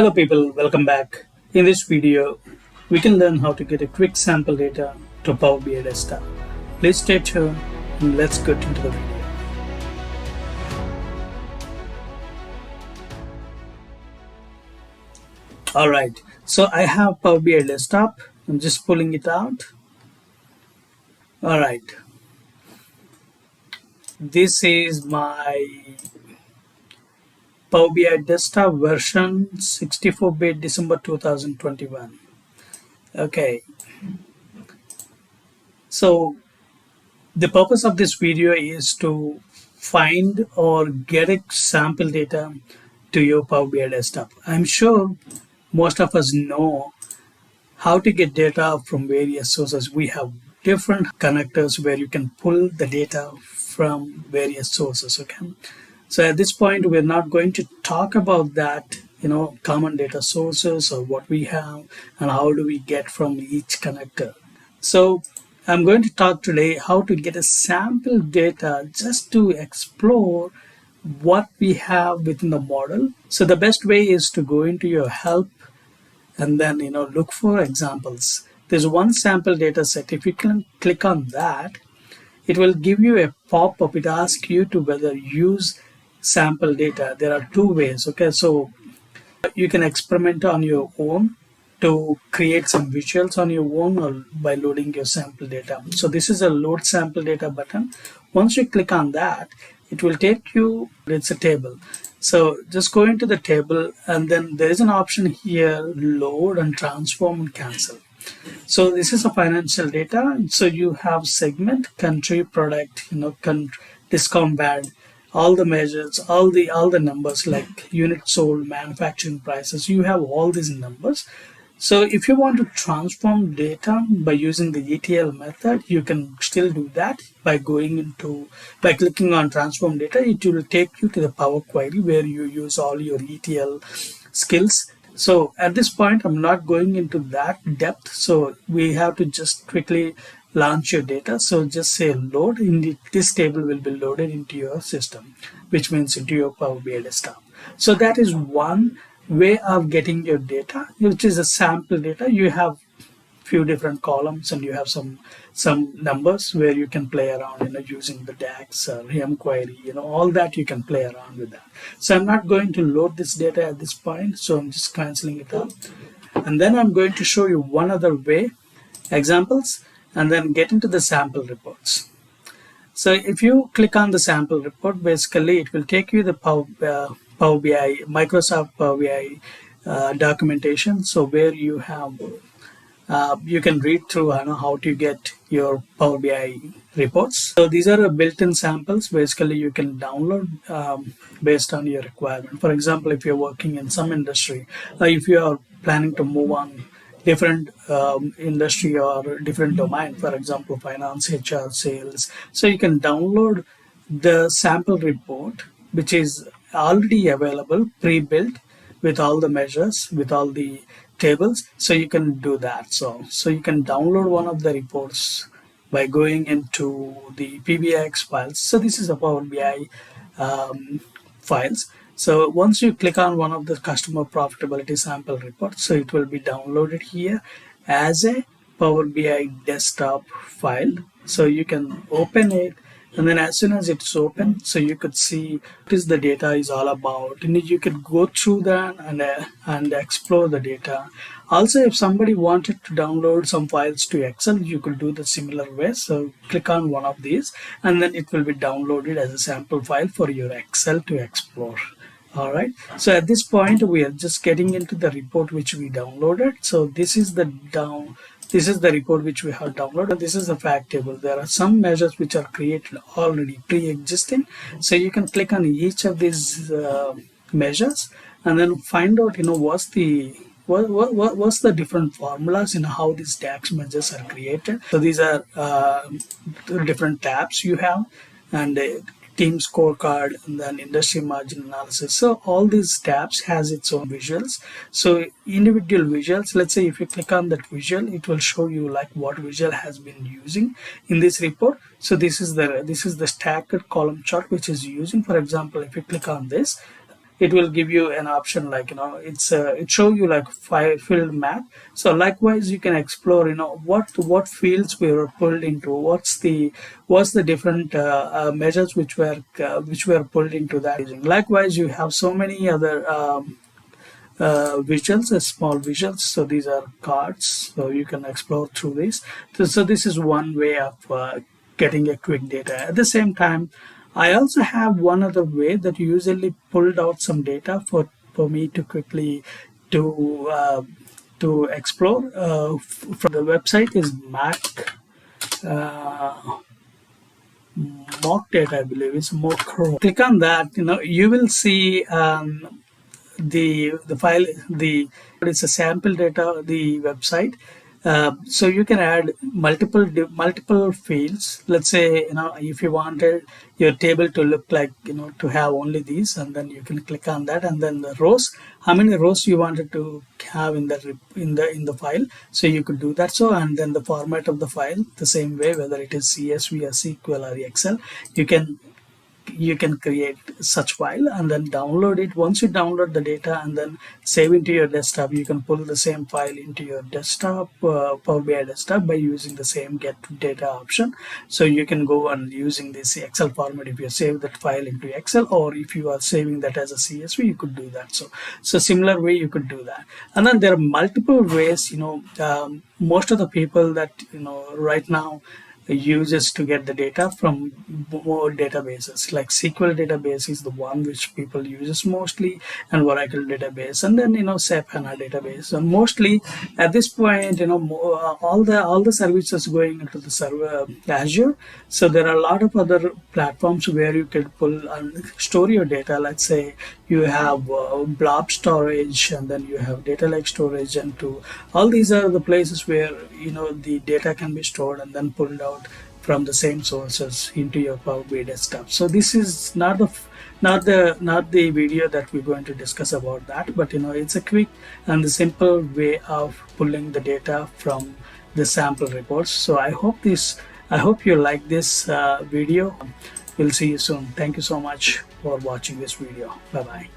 Hello people, welcome back. In this video, we can learn how to get a quick sample data to Power BI desktop. Please stay tuned and let's get into the video. Alright, so I have Power BI desktop. I'm just pulling it out. Alright, this is my Power BI desktop version 64-bit December 2021. Okay, so the purpose of this video is to find or get a sample data to your Power BI desktop. I'm sure most of us know how to get data from various sources. We have different connectors where you can pull the data from various sources. Okay, so at this point we're not going to talk about that, common data sources or what we have and how do we get from each connector. So I'm going to talk today how to get a sample data just to explore what we have within the model. So the best way is to go into your help and then look for examples. There's one sample data set. If you can click on that, it will give you a pop-up. It asks you to whether use sample data. There are two ways. Okay, so you can experiment on your own to create some visuals on your own or by loading your sample data. So this is a load sample data button. Once you click on that, it will take you, it's a table. So just go into the table and then there is an option here, load and transform and cancel. So this is a financial data. So you have segment, country, product, discount band, all the measures, all the numbers like units sold, manufacturing prices. You have all these numbers. So if you want to transform data by using the ETL method, you can still do that by by clicking on transform data. It will take you to the Power Query where you use all your ETL skills. So at this point, I'm not going into that depth. So we have to just quickly launch your data. So just say load. This table will be loaded into your system, which means into your Power BI desktop. So that is one way of getting your data, which is a sample data. You have few different columns and you have some numbers where you can play around, using the DAX or M query, all that you can play around with that. So I'm not going to load this data at this point, so I'm just canceling it out. And then I'm going to show you one other way, examples, and then get into the sample reports. So if you click on the sample report, basically it will take you the Power BI, Microsoft Power BI documentation. So where you have you can read through how to get your Power BI reports. So these are built-in samples. Basically, you can download based on your requirement. For example, if you're working in some industry, if you are planning to move on different industry or different domain, for example, finance, HR, sales. So you can download the sample report, which is already available, pre-built with all the measures, with all the tables. So you can do that. So you can download one of the reports by going into the PBX files. So this is a Power BI files. So once you click on one of the customer profitability sample reports, so it will be downloaded here as a Power BI desktop file. So you can open it, and then as soon as it's open, so you could see what is the data is all about, and you could go through that and explore the data. Also, if somebody wanted to download some files to Excel, you could do the similar way. So click on one of these and then it will be downloaded as a sample file for your Excel to explore. All right, so at this point we are just getting into the report which we downloaded. So this is the report which we have downloaded. This is the fact table. There are some measures which are created already pre-existing. So you can click on each of these measures and then find out what's the different formulas in how these DAX measures are created. So these are different tabs you have, and team scorecard, and then industry margin analysis. So all these tabs has its own visuals. So individual visuals, let's say if you click on that visual, it will show you like what visual has been using in this report. So this is the stacked column chart which is using. For example, if you click on this, it will give you an option like, it show you like field map. So likewise, you can explore, what fields we were pulled into, what's the different measures which were pulled into that. Likewise, you have so many other visuals, small visuals. So these are cards, so you can explore through this. So this is one way of getting a quick data. At the same time, I also have one other way that usually pulled out some data for me to quickly to explore from the website is uh, mock data, I believe it's mock. Click on that, you will see the file, the it's a sample data, the website. So you can add multiple fields. Let's say, if you wanted your table to look like, to have only these, and then you can click on that, and then the rows, how many rows you wanted to have in the file, so you could do that. So, and then the format of the file the same way, whether it is CSV or SQL or Excel, you can create such file and then download it. Once you download the data and then save into your desktop, you can pull the same file into your desktop, Power BI desktop, by using the same get data option. So you can go and using this Excel format, if you save that file into Excel, or if you are saving that as a CSV, you could do that. So similar way you could do that. And then there are multiple ways, most of the people that right now uses to get the data from more databases, like SQL database is the one which people uses mostly, and Oracle database, and then SAP HANA database. And mostly at this point, all the services going into the server Azure. So there are a lot of other platforms where you can pull and store your data. Let's say you have blob storage, and then you have data lake storage, and all these are the places where the data can be stored and then pulled out from the same sources into your Power BI desktop. So this is not the video that we're going to discuss about that, but it's a quick and the simple way of pulling the data from the sample reports. So I hope you like this video. We'll see you soon. Thank you so much for watching this video. Bye bye.